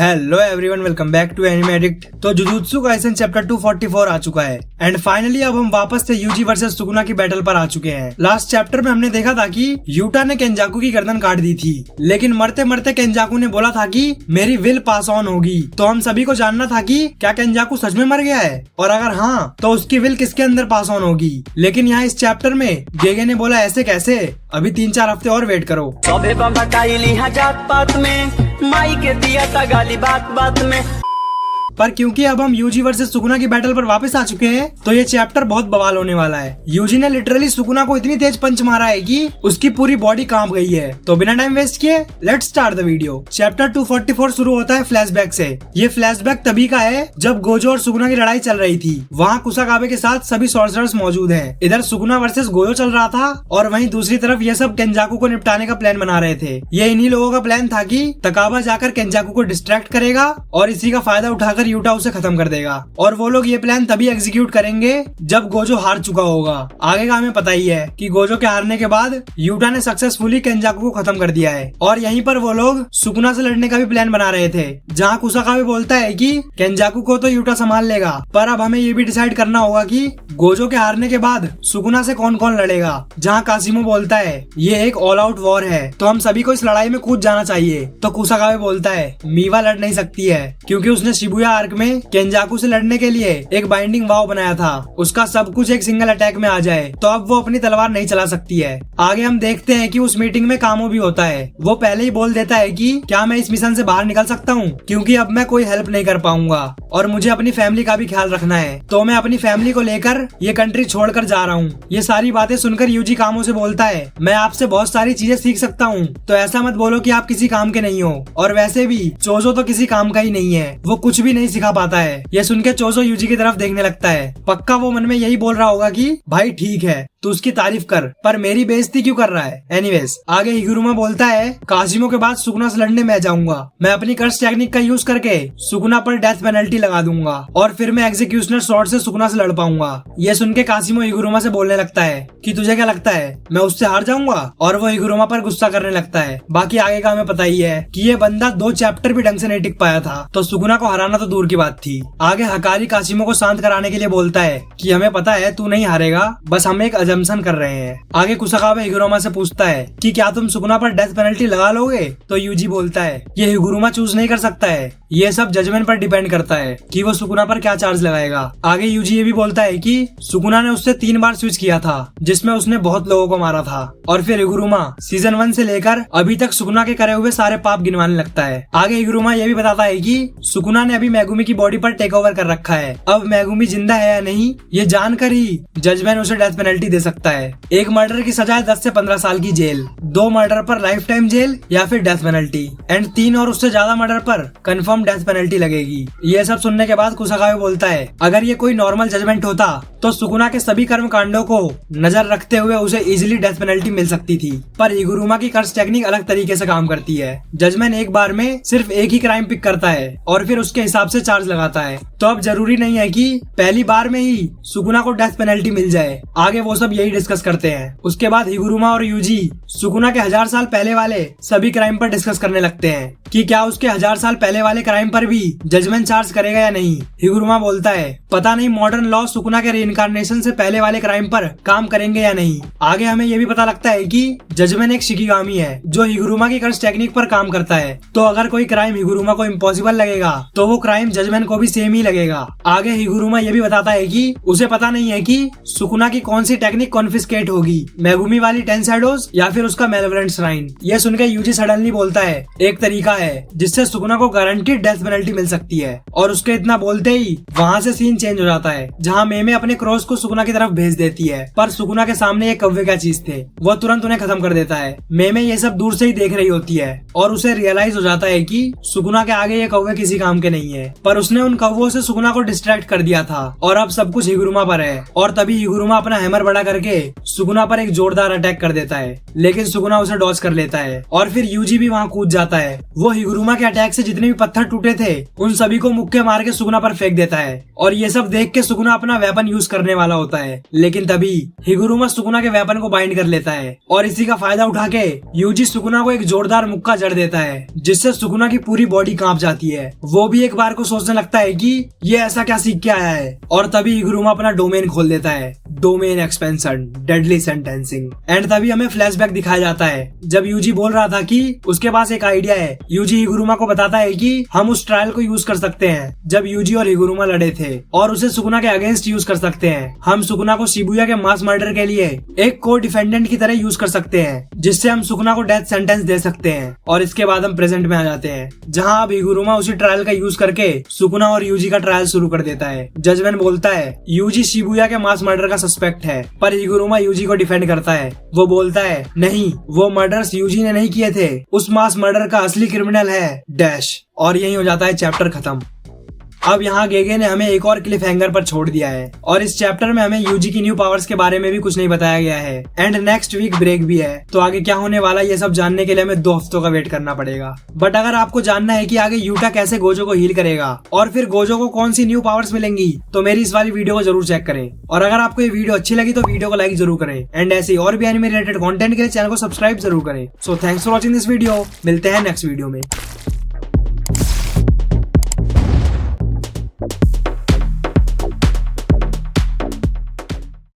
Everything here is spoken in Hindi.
Hello everyone, welcome back to anime addict. तो जुजुत्सु काइसेन चैप्टर 244 आ चुका है एंड फाइनली अब हम वापस से यूजी वर्सेस सुकुना की बैटल पर आ चुके हैं। लास्ट चैप्टर में हमने देखा था कि यूटा ने केंजाकू की गर्दन काट दी थी, लेकिन मरते मरते केंजाकू ने बोला था कि मेरी विल पास ऑन होगी। तो हम सभी को जानना था कि क्या केंजाकू सच में मर गया है, और अगर हाँ तो उसकी विल किसके अंदर पास ऑन होगी। लेकिन यहाँ इस चैप्टर में गेगे ने बोला ऐसे कैसे, अभी 3-4 हफ्ते और वेट करो। जात पात में माई के दिया था गाली बात बात में। पर क्योंकि अब हम यूजी वर्सेस सुकुना की बैटल पर वापस आ चुके हैं, तो ये चैप्टर बहुत बवाल होने वाला है। यूजी ने लिटरली सुकुना को इतनी तेज पंच मारा है कि उसकी पूरी बॉडी कांप गई है। तो बिना टाइम वेस्ट किए let's start the video. Chapter 244 शुरू होता है फ्लैशबैक से। ये फ्लैशबैक तभी का है जब गोजो और सुकुना की लड़ाई चल रही थी। वहाँ कुसाकाबे के साथ सभी सॉर्सरर्स मौजूद हैं। इधर सुकुना वर्सेस गोजो चल रहा था और वहीं दूसरी तरफ ये सब केंजाकू को निपटाने का प्लान बना रहे थे। ये इन्हीं लोगों का प्लान था कि तकाबा जाकर केंजाकू को डिस्ट्रैक्ट करेगा और इसी का फायदा उठाकर यूटा उसे खत्म कर देगा। और वो लोग ये प्लान तभी एग्जीक्यूट करेंगे जब गोजो हार चुका होगा। आगे का हमें पता ही है कि गोजो के हारने के बाद यूटा ने सक्सेसफुली केंजाकू को खत्म कर दिया है। और यहीं पर वो लोग सुकुना से लड़ने का भी प्लान बना रहे थे, जहाँ कुसाकाबे बोलता है कि केंजाकू को तो यूटा संभाल लेगा, पर अब हमें ये भी डिसाइड करना होगा कि गोजो के हारने के बाद सुकुना से कौन कौन लड़ेगा। जहाँ कासिमो बोलता है ये एक ऑल आउट वॉर है, तो हम सभी को इस लड़ाई में कूद जाना चाहिए। तो कुसाकाबे बोलता है मीवा लड़ नहीं सकती है, क्योंकि उसने शिबुया आर्क में केंजाकू से लड़ने के लिए एक बाइंडिंग वाव बनाया था। उसका सब कुछ एक सिंगल अटैक में आ जाए तो अब वो अपनी तलवार नहीं चला सकती है। आगे हम देखते हैं कि उस मीटिंग में कामो भी होता है। वो पहले ही बोल देता है कि क्या मैं इस मिशन से बाहर निकल सकता हूँ, क्योंकि अब मैं कोई हेल्प नहीं कर पाऊंगा और मुझे अपनी फैमिली का भी ख्याल रखना है। तो मैं अपनी फैमिली को लेकर ये कंट्री छोड़कर जा रहा हूँ। ये सारी बातें सुनकर यूजी कामो से बोलता है मैं आपसे बहुत सारी चीजें सीख सकता हूँ, तो ऐसा मत बोलो कि आप किसी काम के नहीं हो। और वैसे भी चोजो तो किसी काम का ही नहीं है, वो कुछ भी नहीं सिखा पाता है। ये सुन के चोजो यूजी की तरफ देखने लगता है। पक्का वो मन में यही बोल रहा होगा कि भाई ठीक है तू उसकी तारीफ कर, पर मेरी बेइज्जती क्यों कर रहा है। एनीवेज आगे हिगुरुमा बोलता है कासिमो के बाद सुकुना से लड़ने मैं जाऊंगा। मैं अपनी कर्स टेक्निक का यूज करके सुकुना पर डेथ पेनल्टी लगा दूंगा और फिर मैं एग्जीक्यूशनर स्वॉर्ड से सुकुना से लड़ पाऊंगा। ये सुन के कासिमो हिगुरुमा से बोलने लगता है कि तुझे क्या लगता है मैं उससे हार जाऊंगा, और वो हिगुरुमा पर गुस्सा करने लगता है। बाकी आगे का हमें पता ही है कि ये बंदा 2 चैप्टर भी ढंग से नहीं टिक पाया था, तो सुकुना को हराना तो दूर की बात थी। आगे हकारी कासिमो को शांत कराने के लिए बोलता है कि हमें पता है तू नहीं हारेगा, बस हम एक अजम्पशन कर रहे हैं। आगे कुसाकाबे हिगुरुमा से पूछता है कि क्या तुम सुकुना पर डेथ पेनल्टी लगा लोगे, तो यूजी बोलता है ये हिगुरुमा चूज नहीं कर सकता है, ये सब जजमेंट पर डिपेंड करता है कि वो सुकुना पर क्या चार्ज लगाएगा। आगे यूजी ये भी बोलता है कि सुकुना ने उससे 3 बार स्विच किया था, जिसमें उसने बहुत लोगों को मारा था। और फिर हिगुरुमा सीजन 1 से लेकर अभी तक सुकुना के करे हुए सारे पाप गिनवाने लगता है। आगे हिगुरुमा ये भी बताता है कि सुकुना ने अभी मेगुमी की बॉडी पर टेक ओवर कर रखा है। अब मेगुमी जिंदा है या नहीं ये जानकर ही जजमेंट उसे डेथ पेनल्टी दे सकता है। एक मर्डर की सजा है 10 से 15 साल की जेल, 2 मर्डर पर लाइफ टाइम जेल या फिर डेथ पेनल्टी, एंड 3 और उससे ज्यादा मर्डर पर कंफर्म डेथ पेनल्टी लगेगी। ये सब सुनने के बाद कुसाकाबे बोलता है अगर ये कोई नॉर्मल जजमेंट होता तो सुकुना के सभी कर्म कांडों को नजर रखते हुए उसे इजिली डेथ पेनल्टी मिल सकती थी, पर हिगुरुमा की कर्स टेक्निक अलग तरीके से काम करती है। जजमेंट एक बार में सिर्फ एक ही क्राइम पिक करता है और फिर उसके हिसाब से चार्ज लगाता है। तो अब जरूरी नहीं है कि पहली बार में ही सुकुना को डेथ पेनल्टी मिल जाए। आगे वो सब यही डिस्कस करते हैं। उसके बाद हिगुरुमा और यूजी सुकुना के 1000 साल पहले वाले सभी क्राइम पर डिस्कस करने लगते हैं कि क्या उसके 1000 साल पहले वाले क्राइम पर भी जजमेंट चार्ज करेगा या नहीं। हिगुरुमा बोलता है पता नहीं मॉडर्न लॉ सुकुना के रीइंकार्नेशन से पहले वाले क्राइम पर काम करेंगे या नहीं। आगे हमें ये भी पता लगता है कि जजमेंट एक शिकिगामी है जो हिगुरुमा की कर्स टेक्निक पर काम करता है। तो अगर कोई क्राइम हिगुरुमा को इम्पॉसिबल लगेगा तो वो क्राइम जजमेंट को भी सेम ही लगेगा। आगे हिगुरुमा ये भी बताता है कि उसे पता नहीं है कि सुकुना की कौन सी टेक्निक कॉन्फिस्केट होगी, मेगुमी वाली 10 शैडोज या फिर उसका मेलेवोलेंट श्राइन। ये सुनकर यूजी सडनली बोलता है एक तरीका है जिससे सुकुना को गारंटीड डेथ पेनल्टी मिल सकती है। और उसके इतना बोलते ही वहाँ से सीन चेंज हो जाता है, जहाँ मेमे अपने क्रॉस को सुकुना की तरफ भेज देती है, पर सुकुना के सामने ये कौवे क्या चीज थे, वो तुरंत उन्हें खत्म कर देता है। मेमे ये सब दूर से ही देख रही होती है और उसे रियलाइज हो जाता है कि सुकुना के आगे ये कौवे किसी काम के नहीं है, पर उसने उन कौवों से सुकुना को डिस्ट्रैक्ट कर दिया था और अब सब कुछ हिगुरुमा पर है। और तभी हिगुरुमा अपना हैमर बड़ा करके सुकुना पर एक जोरदार अटैक कर देता है, लेकिन सुकुना उसे डॉज कर लेता है और फिर यूजी भी वहाँ कूद जाता है। वो हिगुरुमा के अटैक से जितने भी पत्थर टूटे थे उन सभी को मुक्के मार के सुकुना पर फेंक देता है और ये सब देख के सुकुना अपना वेपन यूज करने वाला होता है, लेकिन तभी हिगुरुमा सुकुना के वेपन को बाइंड कर लेता है और इसी का फायदा उठा के यूजी सुकुना को एक जोरदार मुक्का जड़ देता है, जिससे सुकुना की पूरी बॉडी कांप जाती है। वो भी एक बार को सोचने लगता है कि ये ऐसा क्या सीख के आया है, और तभी हिगुरुमा अपना डोमेन खोल देता है, domain expansion deadly sentencing. And तभी हमें फ्लैशबैक दिखाया जाता है जब यूजी बोल रहा था कि उसके पास एक आइडिया है। यूजी हिगुरुमा को बताता है कि हम उस ट्रायल को यूज कर सकते हैं जब यूजी और हिगुरुमा लड़े थे, और उसे सुकुना के अगेंस्ट यूज कर सकते हैं। हम सुकुना को शिबुया के मास मर्डर के लिए एक को डिफेंडेंट की तरह यूज कर सकते हैं, जिससे हम सुकुना को डेथ सेंटेंस दे सकते हैं। और इसके बाद हम प्रेजेंट में आ जाते हैं, जहाँ अब हिगुरुमा उसी ट्रायल का यूज करके सुकुना और यूजी का ट्रायल शुरू कर देता है। जजमेंट बोलता है यूजी शिबुया के मास मर्डर का सस्पेक्ट है, पर हिगुरुमा यूजी को डिफेंड करता है। वो बोलता है नहीं, वो मर्डर्स यूजी ने नहीं किए थे, उस मास मर्डर का असली क्रिमिनल है डैश। और यही हो जाता है चैप्टर खत्म। अब यहाँ गेगे ने हमें एक और क्लिफ हैंगर पर छोड़ दिया है, और इस चैप्टर में हमें यूजी की न्यू पावर्स के बारे में भी कुछ नहीं बताया गया है। एंड नेक्स्ट वीक ब्रेक भी है, तो आगे क्या होने वाला ये सब जानने के लिए हमें 2 हफ्तों का वेट करना पड़ेगा। बट अगर आपको जानना है कि आगे यूटा कैसे गोजो को हील करेगा और फिर गोजो को कौन सी न्यू पावर्स मिलेंगी, तो मेरी इस वाली वीडियो को जरूर चेक करें। और अगर आपको ये वीडियो अच्छी लगी तो वीडियो को लाइक जरूर करें, एंड ऐसे और भी एनिमे रिलेटेड कंटेंट के लिए चैनल को सब्सक्राइब जरूर करें। So thanks for watching this video, मिलते हैं नेक्स्ट वीडियो में।